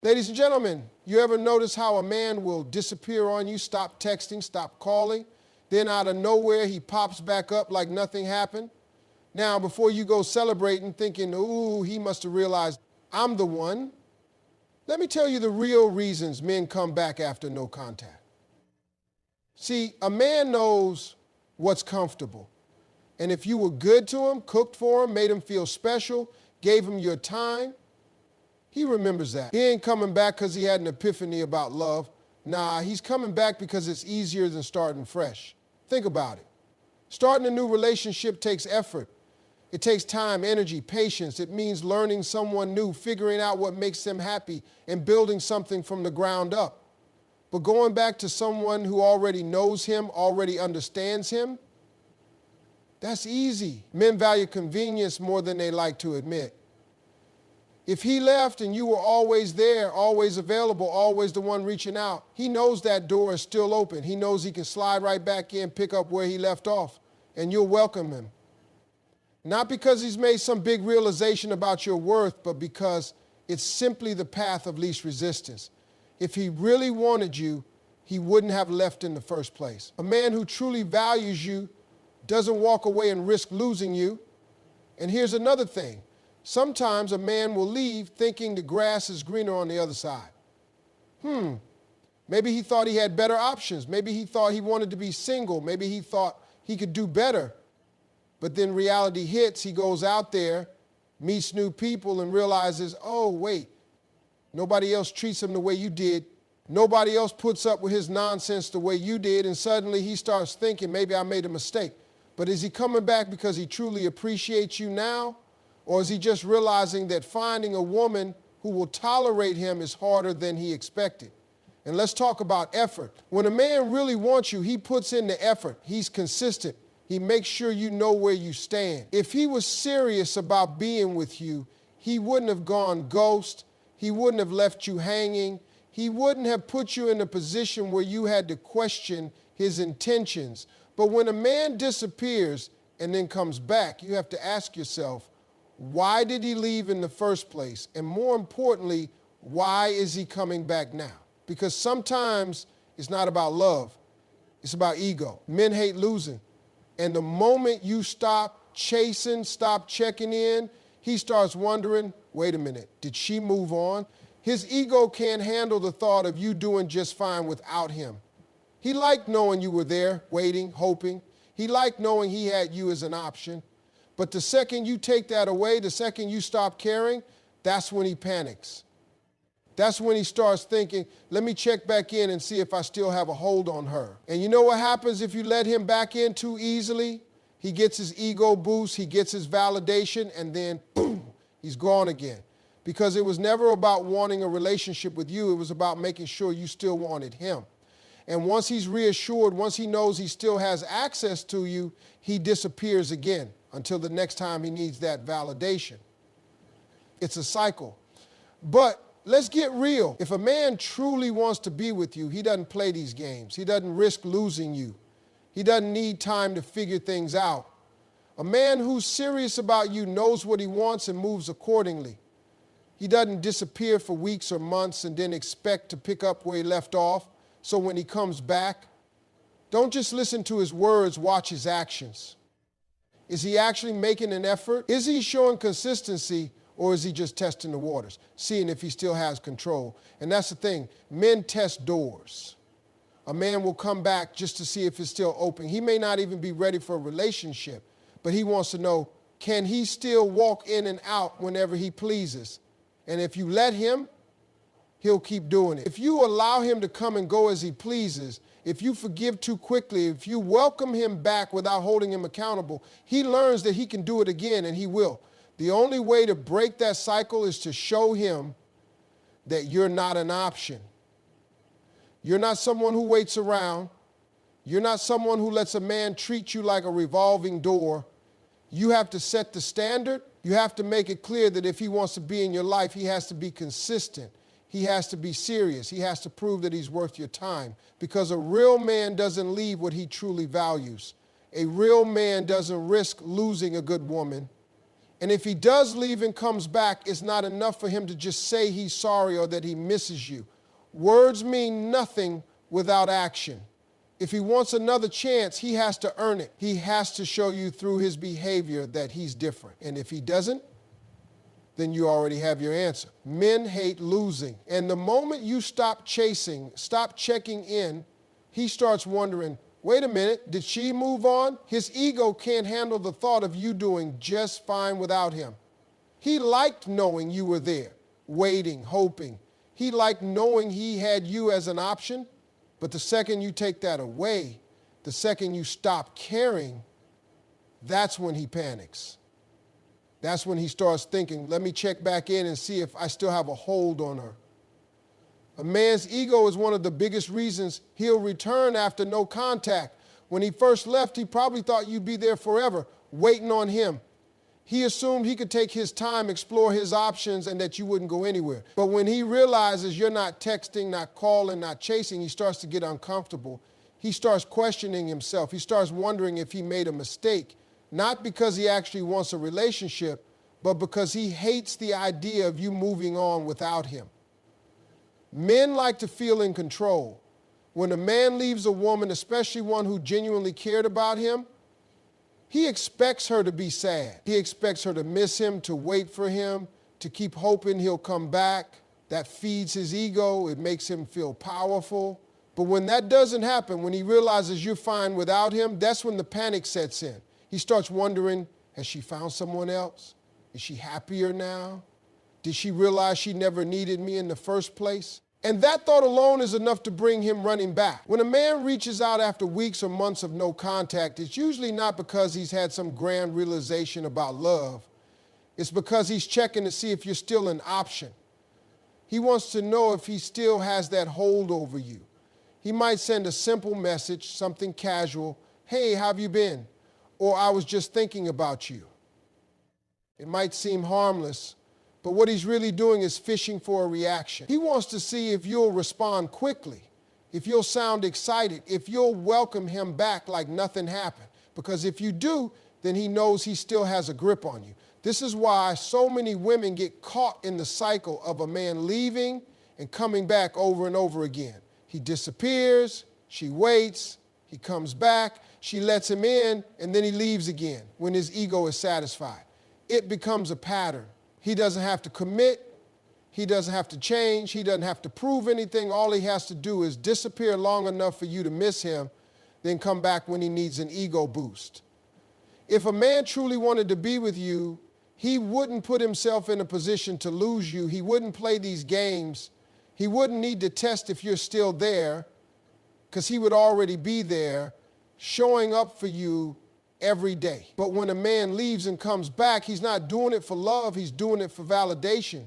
Ladies and gentlemen, you ever notice how a man will disappear on you, stop texting, stop calling, then out of nowhere he pops back up like nothing happened? Now, before you go celebrating thinking, ooh, he must have realized I'm the one, let me tell you the real reasons men come back after no contact. See, a man knows what's comfortable. And if you were good to him, cooked for him, made him feel special, gave him your time, he remembers that. He ain't coming back because he had an epiphany about love. Nah, he's coming back because it's easier than starting fresh. Think about it. Starting a new relationship takes effort. It takes time, energy, patience. It means learning someone new, figuring out what makes them happy, and building something from the ground up. But going back to someone who already knows him, already understands him, that's easy. Men value convenience more than they like to admit. If he left and you were always there, always available, always the one reaching out, he knows that door is still open. He knows he can slide right back in, pick up where he left off, and you'll welcome him. Not because he's made some big realization about your worth, but because it's simply the path of least resistance. If he really wanted you, he wouldn't have left in the first place. A man who truly values you doesn't walk away and risk losing you. And here's another thing. Sometimes a man will leave thinking the grass is greener on the other side. Maybe he thought he had better options. Maybe he thought he wanted to be single. Maybe he thought he could do better. But then reality hits, he goes out there, meets new people, and realizes, oh, wait, nobody else treats him the way you did. Nobody else puts up with his nonsense the way you did, and suddenly he starts thinking, maybe I made a mistake. But is he coming back because he truly appreciates you now? Or is he just realizing that finding a woman who will tolerate him is harder than he expected? And let's talk about effort. When a man really wants you, he puts in the effort. He's consistent. He makes sure you know where you stand. If he was serious about being with you, he wouldn't have gone ghost. He wouldn't have left you hanging. He wouldn't have put you in a position where you had to question his intentions. But when a man disappears and then comes back, you have to ask yourself, why did he leave in the first place? And more importantly, why is he coming back now? Because sometimes it's not about love. It's about ego. Men hate losing. And the moment you stop chasing, stop checking in, he starts wondering, wait a minute, did she move on? His ego can't handle the thought of you doing just fine without him. He liked knowing you were there, waiting, hoping. He liked knowing he had you as an option. But the second you take that away, the second you stop caring, that's when he panics. That's when he starts thinking, let me check back in and see if I still have a hold on her. And you know what happens if you let him back in too easily? He gets his ego boost, he gets his validation, and then boom, he's gone again. Because it was never about wanting a relationship with you, it was about making sure you still wanted him. And once he's reassured, once he knows he still has access to you, he disappears again until the next time he needs that validation. It's a cycle. But let's get real. If a man truly wants to be with you, he doesn't play these games. He doesn't risk losing you. He doesn't need time to figure things out. A man who's serious about you knows what he wants and moves accordingly. He doesn't disappear for weeks or months and then expect to pick up where he left off. So when he comes back, don't just listen to his words, watch his actions. Is he actually making an effort? Is he showing consistency, or is he just testing the waters, seeing if he still has control? And that's the thing. Men test doors. A man will come back just to see if it's still open. He may not even be ready for a relationship, but he wants to know, can he still walk in and out whenever he pleases? And if you let him, he'll keep doing it. If you allow him to come and go as he pleases, if you forgive too quickly, if you welcome him back without holding him accountable, he learns that he can do it again, and he will. The only way to break that cycle is to show him that you're not an option. You're not someone who waits around. You're not someone who lets a man treat you like a revolving door. You have to set the standard. You have to make it clear that if he wants to be in your life, he has to be consistent. He has to be serious. He has to prove that he's worth your time. Because a real man doesn't leave what he truly values. A real man doesn't risk losing a good woman. And if he does leave and comes back, it's not enough for him to just say he's sorry or that he misses you. Words mean nothing without action. If he wants another chance, he has to earn it. He has to show you through his behavior that he's different. And if he doesn't, then you already have your answer. Men hate losing. And the moment you stop chasing, stop checking in, he starts wondering, wait a minute, did she move on? His ego can't handle the thought of you doing just fine without him. He liked knowing you were there, waiting, hoping. He liked knowing he had you as an option. But the second you take that away, the second you stop caring, that's when he panics. That's when he starts thinking, let me check back in and see if I still have a hold on her. A man's ego is one of the biggest reasons he'll return after no contact. When he first left, he probably thought you'd be there forever, waiting on him. He assumed he could take his time, explore his options, and that you wouldn't go anywhere. But when he realizes you're not texting, not calling, not chasing, he starts to get uncomfortable. He starts questioning himself. He starts wondering if he made a mistake, not because he actually wants a relationship, but because he hates the idea of you moving on without him. Men like to feel in control. When a man leaves a woman, especially one who genuinely cared about him, he expects her to be sad. He expects her to miss him, to wait for him, to keep hoping he'll come back. That feeds his ego. It makes him feel powerful. But when that doesn't happen, when he realizes you're fine without him, that's when the panic sets in. He starts wondering, has she found someone else? Is she happier now? Did she realize she never needed me in the first place? And that thought alone is enough to bring him running back. When a man reaches out after weeks or months of no contact, it's usually not because he's had some grand realization about love. It's because he's checking to see if you're still an option. He wants to know if he still has that hold over you. He might send a simple message, something casual, hey, how have you been? Or I was just thinking about you. It might seem harmless, but what he's really doing is fishing for a reaction. He wants to see if you'll respond quickly, if you'll sound excited, if you'll welcome him back like nothing happened. Because if you do, then he knows he still has a grip on you. This is why so many women get caught in the cycle of a man leaving and coming back over and over again. He disappears, she waits, he comes back, she lets him in, and then he leaves again when his ego is satisfied. It becomes a pattern. He doesn't have to commit. He doesn't have to change. He doesn't have to prove anything. All he has to do is disappear long enough for you to miss him, then come back when he needs an ego boost. If a man truly wanted to be with you, he wouldn't put himself in a position to lose you. He wouldn't play these games. He wouldn't need to test if you're still there, because he would already be there, showing up for you every day. But when a man leaves and comes back, he's not doing it for love, he's doing it for validation.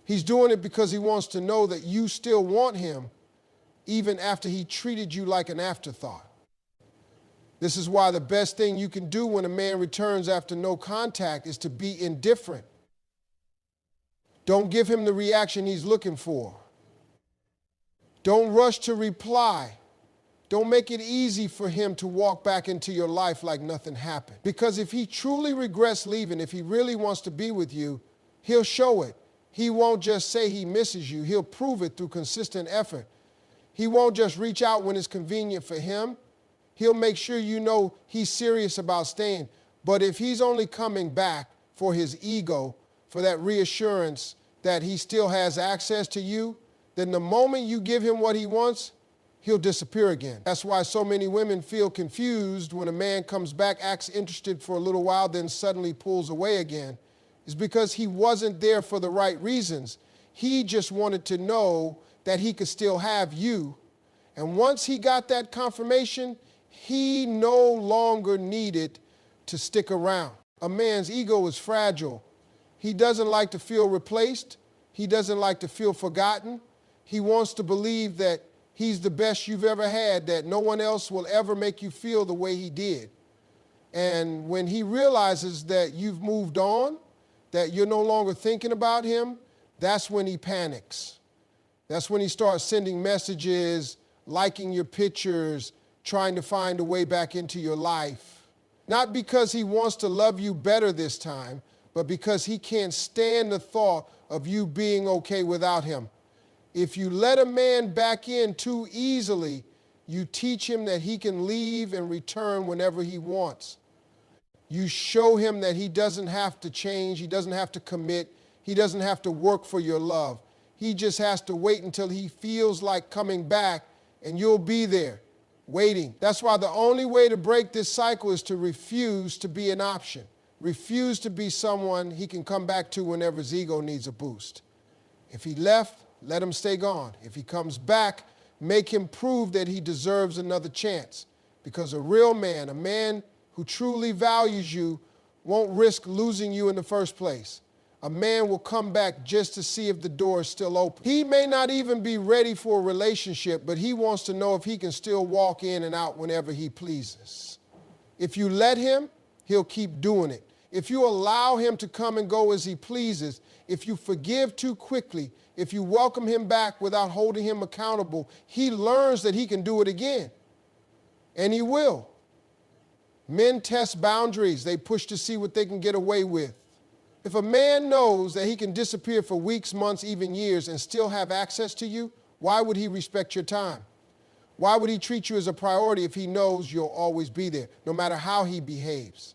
He's doing it because he wants to know that you still want him, even after he treated you like an afterthought. This is why the best thing you can do when a man returns after no contact is to be indifferent. Don't give him the reaction he's looking for. Don't rush to reply. Don't make it easy for him to walk back into your life like nothing happened. Because if he truly regrets leaving, if he really wants to be with you, he'll show it. He won't just say he misses you. He'll prove it through consistent effort. He won't just reach out when it's convenient for him. He'll make sure you know he's serious about staying. But if he's only coming back for his ego, for that reassurance that he still has access to you, then the moment you give him what he wants, he'll disappear again. That's why so many women feel confused when a man comes back, acts interested for a little while, then suddenly pulls away again. It's because he wasn't there for the right reasons. He just wanted to know that he could still have you. And once he got that confirmation, he no longer needed to stick around. A man's ego is fragile. He doesn't like to feel replaced. He doesn't like to feel forgotten. He wants to believe that he's the best you've ever had, that no one else will ever make you feel the way he did. And when he realizes that you've moved on, that you're no longer thinking about him, that's when he panics. That's when he starts sending messages, liking your pictures, trying to find a way back into your life. Not because he wants to love you better this time, but because he can't stand the thought of you being okay without him. If you let a man back in too easily, you teach him that he can leave and return whenever he wants. You show him that he doesn't have to change, he doesn't have to commit, he doesn't have to work for your love. He just has to wait until he feels like coming back, and you'll be there, waiting. That's why the only way to break this cycle is to refuse to be an option. Refuse to be someone he can come back to whenever his ego needs a boost. If he left, let him stay gone. If he comes back, make him prove that he deserves another chance. Because a real man, a man who truly values you, won't risk losing you in the first place. A man will come back just to see if the door is still open. He may not even be ready for a relationship, but he wants to know if he can still walk in and out whenever he pleases. If you let him, he'll keep doing it. If you allow him to come and go as he pleases, if you forgive too quickly, if you welcome him back without holding him accountable, he learns that he can do it again. And he will. Men test boundaries. They push to see what they can get away with. If a man knows that he can disappear for weeks, months, even years and still have access to you, why would he respect your time? Why would he treat you as a priority if he knows you'll always be there, no matter how he behaves?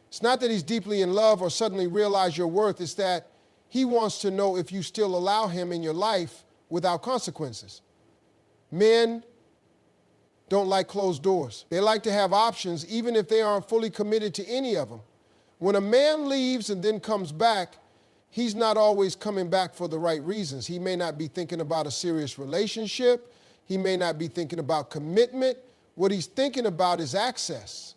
It's not that he's deeply in love or suddenly realize your worth. It's that he wants to know if you still allow him in your life without consequences. Men don't like closed doors. They like to have options even if they aren't fully committed to any of them. When a man leaves and then comes back, he's not always coming back for the right reasons. He may not be thinking about a serious relationship. He may not be thinking about commitment. What he's thinking about is access.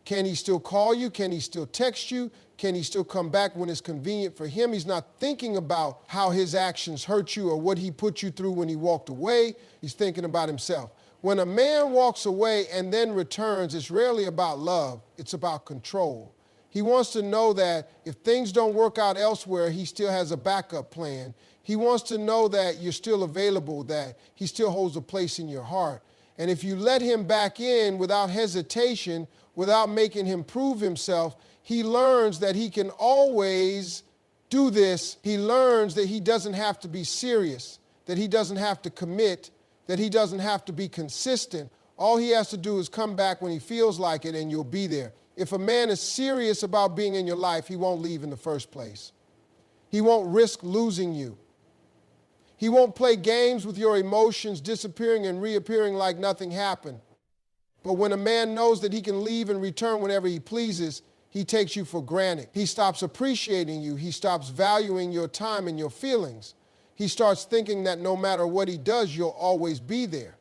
Can he still call you? Can he still text you? Can he still come back when it's convenient for him? He's not thinking about how his actions hurt you or what he put you through when he walked away. He's thinking about himself. When a man walks away and then returns, it's rarely about love. It's about control. He wants to know that if things don't work out elsewhere, he still has a backup plan. He wants to know that you're still available, that he still holds a place in your heart. And if you let him back in without hesitation, without making him prove himself, he learns that he can always do this. He learns that he doesn't have to be serious, that he doesn't have to commit, that he doesn't have to be consistent. All he has to do is come back when he feels like it, and you'll be there. If a man is serious about being in your life, he won't leave in the first place. He won't risk losing you. He won't play games with your emotions, disappearing and reappearing like nothing happened. But when a man knows that he can leave and return whenever he pleases, he takes you for granted. He stops appreciating you. He stops valuing your time and your feelings. He starts thinking that no matter what he does, you'll always be there.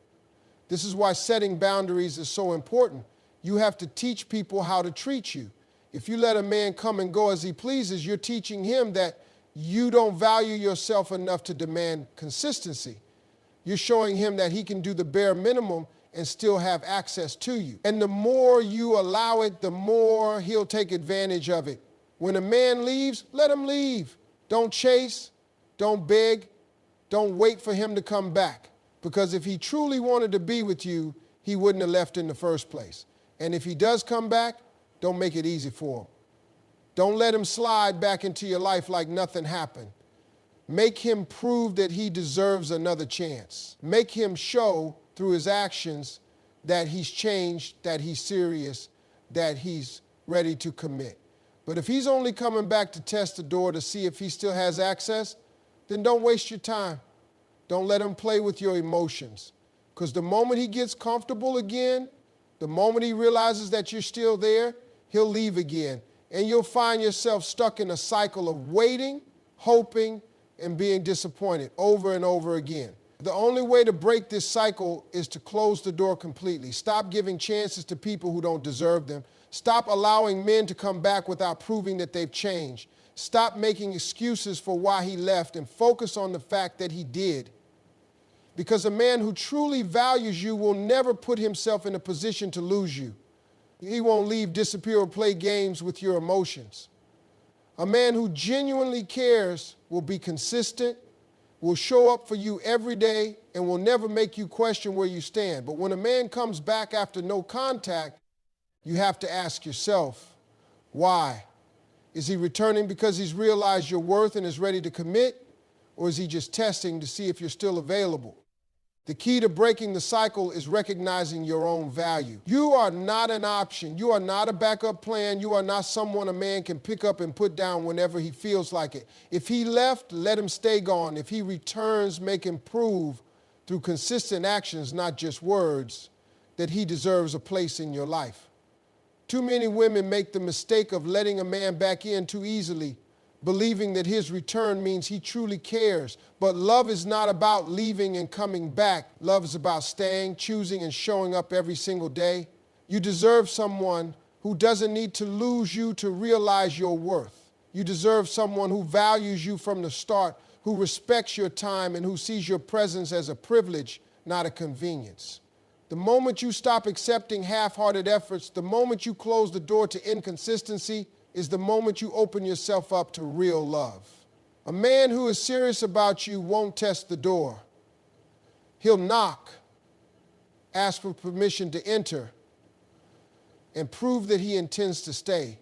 This is why setting boundaries is so important. You have to teach people how to treat you. If you let a man come and go as he pleases, you're teaching him that you don't value yourself enough to demand consistency. You're showing him that he can do the bare minimum and still have access to you. And the more you allow it, the more he'll take advantage of it. When a man leaves, let him leave. Don't chase, don't beg, don't wait for him to come back. Because if he truly wanted to be with you, he wouldn't have left in the first place. And if he does come back, don't make it easy for him. Don't let him slide back into your life like nothing happened. Make him prove that he deserves another chance. Make him show through his actions that he's changed, that he's serious, that he's ready to commit. But if he's only coming back to test the door to see if he still has access, then don't waste your time. Don't let him play with your emotions. Because the moment he gets comfortable again, the moment he realizes that you're still there, he'll leave again. And you'll find yourself stuck in a cycle of waiting, hoping, and being disappointed over and over again. The only way to break this cycle is to close the door completely. Stop giving chances to people who don't deserve them. Stop allowing men to come back without proving that they've changed. Stop making excuses for why he left and focus on the fact that he did. Because a man who truly values you will never put himself in a position to lose you. He won't leave, disappear, or play games with your emotions. A man who genuinely cares will be consistent, will show up for you every day, and will never make you question where you stand. But when a man comes back after no contact, You have to ask yourself, why? Is he returning because he's realized your worth and is ready to commit? Or is he just testing to see if you're still available? The key to breaking the cycle is recognizing your own value. You are not an option. You are not a backup plan. You are not someone a man can pick up and put down whenever he feels like it. If he left, let him stay gone. If he returns, make him prove through consistent actions, not just words, that he deserves a place in your life. Too many women make the mistake of letting a man back in too easily, believing that his return means he truly cares. But love is not about leaving and coming back. Love is about staying, choosing, and showing up every single day. You deserve someone who doesn't need to lose you to realize your worth. You deserve someone who values you from the start, who respects your time, and who sees your presence as a privilege, not a convenience. The moment you stop accepting half-hearted efforts, the moment you close the door to inconsistency, is the moment you open yourself up to real love. A man who is serious about you won't test the door. He'll knock, ask for permission to enter, and prove that he intends to stay.